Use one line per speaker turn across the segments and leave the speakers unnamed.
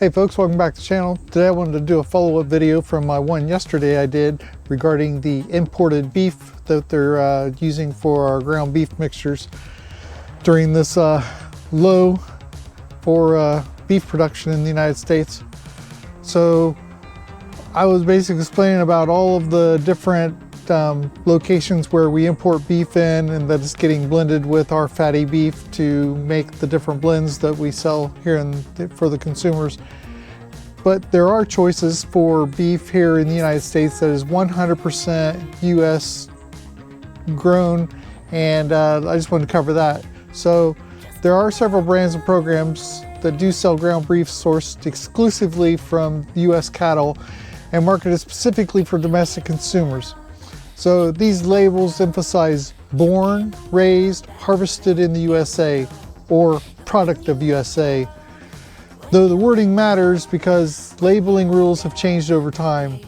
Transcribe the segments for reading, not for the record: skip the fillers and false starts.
Hey folks, welcome back to the channel. Today I wanted to do a follow-up video from my one yesterday I did regarding the imported beef that they're using for our ground beef mixtures during this low for beef production in the United States. So I was basically explaining about all of the different locations where we import beef in and that it's getting blended with our fatty beef to make the different blends that we sell here for the consumers. But there are choices for beef here in the United States that is 100% US grown, and I just wanted to cover that. So there are several brands and programs that do sell ground beef sourced exclusively from US cattle and marketed specifically for domestic consumers. So these labels emphasize born, raised, harvested in the USA, or product of USA. Though the wording matters because labeling rules have changed over time.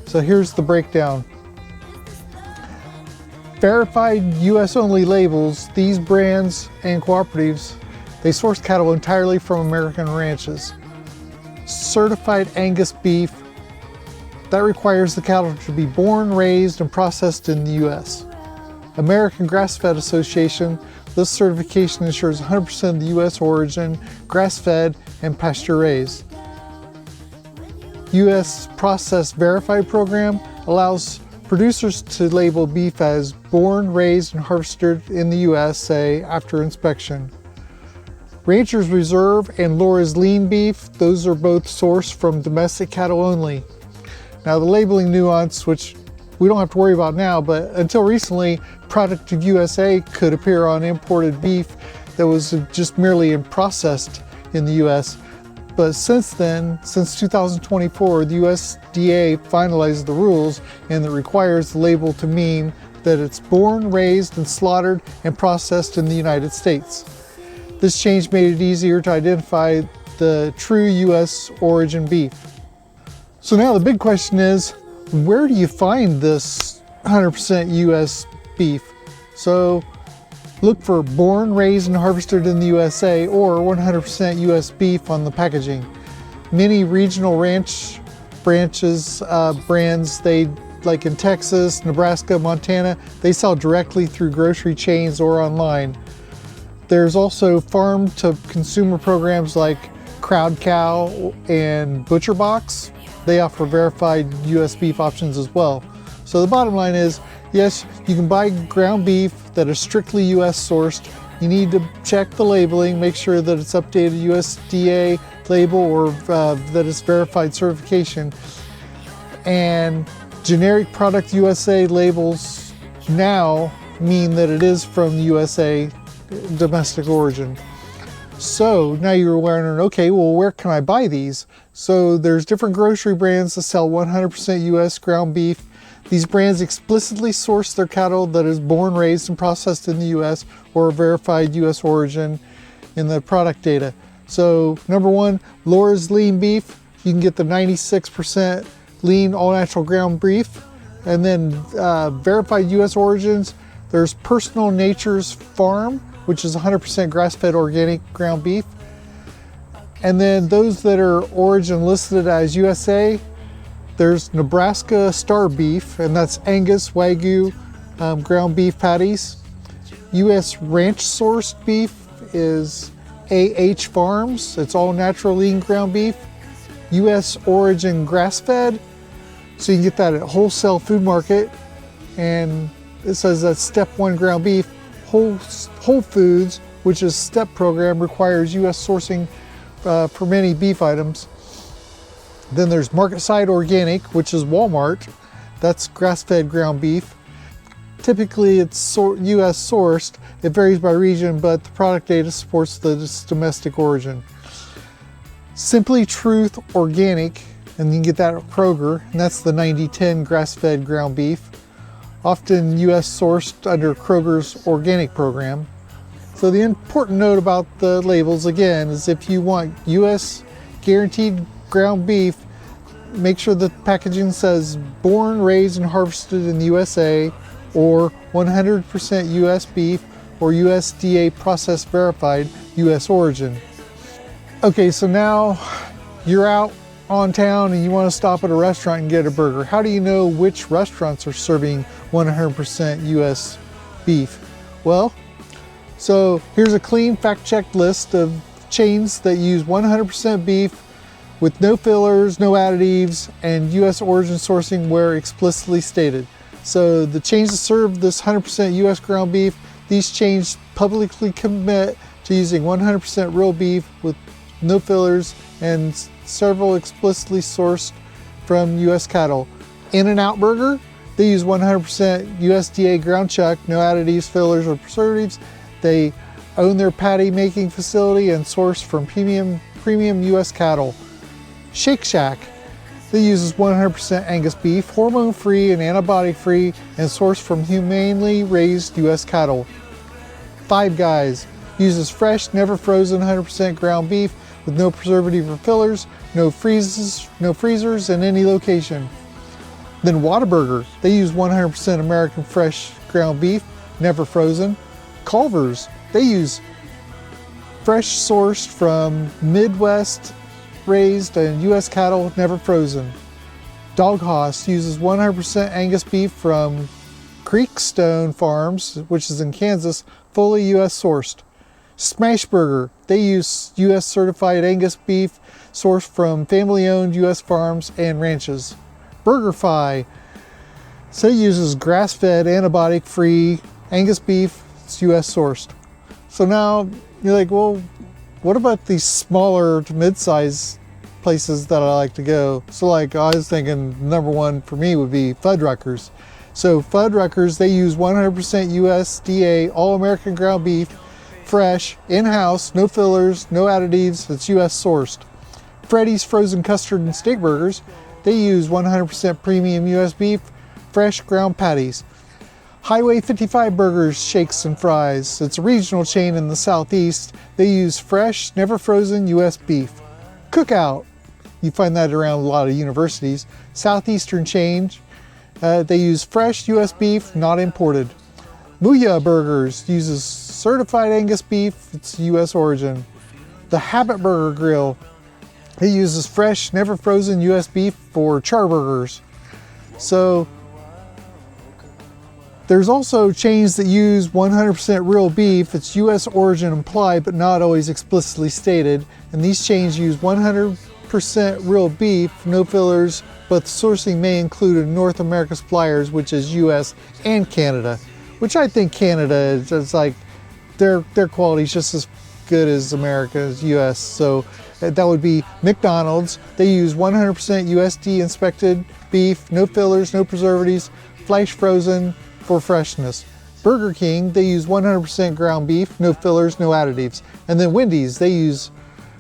So here's the breakdown. Verified US only labels, these brands and cooperatives, they source cattle entirely from American ranches. Certified Angus beef, that requires the cattle to be born, raised, and processed in the US. American Grass-Fed Association, this certification ensures 100% of the US origin, grass-fed, and pasture-raised. US Process Verified program allows producers to label beef as born, raised, and harvested in the USA after inspection. Ranchers Reserve and Laura's lean beef, those are both sourced from domestic cattle only. Now the labeling nuance, which we don't have to worry about now, but until recently, product of USA could appear on imported beef that was just merely processed in the US. But since then, since 2024, the USDA finalized the rules and it requires the label to mean that it's born, raised, and slaughtered and processed in the United States. This change made it easier to identify the true US origin beef. So now the big question is, where do you find this 100% US beef? So look for born, raised, and harvested in the USA or 100% US beef on the packaging. Many regional ranch brands, they like in Texas, Nebraska, Montana, they sell directly through grocery chains or online. There's also farm to consumer programs like Crowd Cow and Butcher Box. They offer verified US beef options as well. So the bottom line is, yes, you can buy ground beef that is strictly US sourced. You need to check the labeling, make sure that it's updated USDA label or that it's verified certification. And generic product USA labels now mean that it is from the USA domestic origin. So now you're wondering, okay, well, where can I buy these? So there's different grocery brands that sell 100% US ground beef. These brands explicitly source their cattle that is born, raised, and processed in the US or verified US origin in the product data. So number one, Laura's lean beef. You can get the 96% lean all natural ground beef. And then verified US origins, there's Personal Nature's Farm, which is 100% grass-fed organic ground beef. And then those that are origin listed as USA, there's Nebraska Star Beef, and that's Angus, Wagyu, ground beef patties. US ranch sourced beef is AH Farms, it's all natural lean ground beef. US origin grass-fed, so you can get that at Wholesale Food Market, and it says that Step 1 ground beef. Whole Foods, which is STEP program, requires US sourcing for many beef items. Then there's Marketside Organic, which is Walmart. That's grass-fed ground beef. Typically it's US sourced. It varies by region, but the product data supports the domestic origin. Simply Truth Organic, and you can get that at Kroger, and that's the 90-10 grass-fed ground beef. Often US sourced under Kroger's organic program. So the important note about the labels again is if you want US guaranteed ground beef, make sure the packaging says born, raised, and harvested in the USA or 100% US beef or USDA process verified US origin. Okay, so now You're out on town and you want to stop at a restaurant and get a burger. How do you know which restaurants are serving 100% U.S. beef? Well, so here's a clean fact-checked list of chains that use 100% beef with no fillers, no additives, and U.S. origin sourcing where explicitly stated. So the chains that serve this 100% U.S. ground beef, these chains publicly commit to using 100% real beef with no fillers and several explicitly sourced from U.S. cattle. In-N-Out Burger, they use 100% USDA ground chuck, no additives, fillers, or preservatives. They own their patty making facility and source from premium U.S. cattle. Shake Shack, they uses 100% Angus beef, hormone-free and antibiotic-free, and sourced from humanely raised U.S. cattle. Five Guys uses fresh, never frozen 100% ground beef with no preservative or fillers, no freezers in any location. Then Whataburger, they use 100% American fresh ground beef, never frozen. Culver's, they use fresh sourced from Midwest raised and U.S. cattle, never frozen. Haus uses 100% Angus beef from Creekstone Farms, which is in Kansas, fully U.S. sourced. Smashburger, they use U.S. certified Angus beef sourced from family-owned U.S. farms and ranches. BurgerFi, so it uses grass-fed, antibiotic-free Angus beef. It's U.S. sourced. So now you're like, well, what about these smaller to mid-size places that I like to go? So like I was thinking number one for me would be Fuddruckers. So Fuddruckers, they use 100% USDA all-American ground beef, fresh, in-house, no fillers, no additives, it's U.S. sourced. Freddy's frozen custard and steak burgers, they use 100% premium U.S. beef, fresh ground patties. Highway 55 Burgers, Shakes and Fries, it's a regional chain in the southeast. They use fresh, never frozen U.S. beef. Cookout, you find that around a lot of universities. Southeastern chain, they use fresh U.S. beef, not imported. Mooyah Burgers uses certified Angus beef, it's U.S. origin. The Habit Burger Grill, it uses fresh, never frozen U.S. beef for char burgers. So there's also chains that use 100% real beef. It's U.S. origin implied, but not always explicitly stated. And these chains use 100% real beef, no fillers, but the sourcing may include a North America suppliers, which is U.S. and Canada. Which I think Canada is like, their quality is just as good as America's U.S. So that would be McDonald's. They use 100% USD inspected beef, no fillers, no preservatives, flash frozen for freshness. Burger King, they use 100% ground beef, no fillers, no additives. And then Wendy's, they use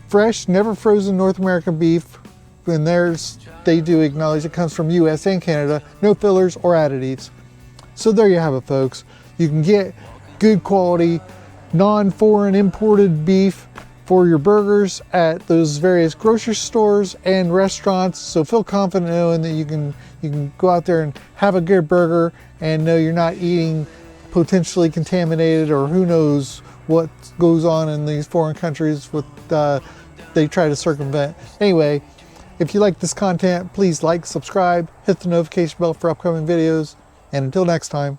fresh, never frozen North American beef, and theirs, they do acknowledge it comes from US and Canada, no fillers or additives. So there you have it, folks. You can get good quality, non-foreign imported beef for your burgers at those various grocery stores and restaurants. So feel confident knowing that you can go out there and have a good burger and know you're not eating potentially contaminated, or who knows what goes on in these foreign countries with they try to circumvent. Anyway, if you like this content, please like, subscribe, hit the notification bell for upcoming videos, and until next time.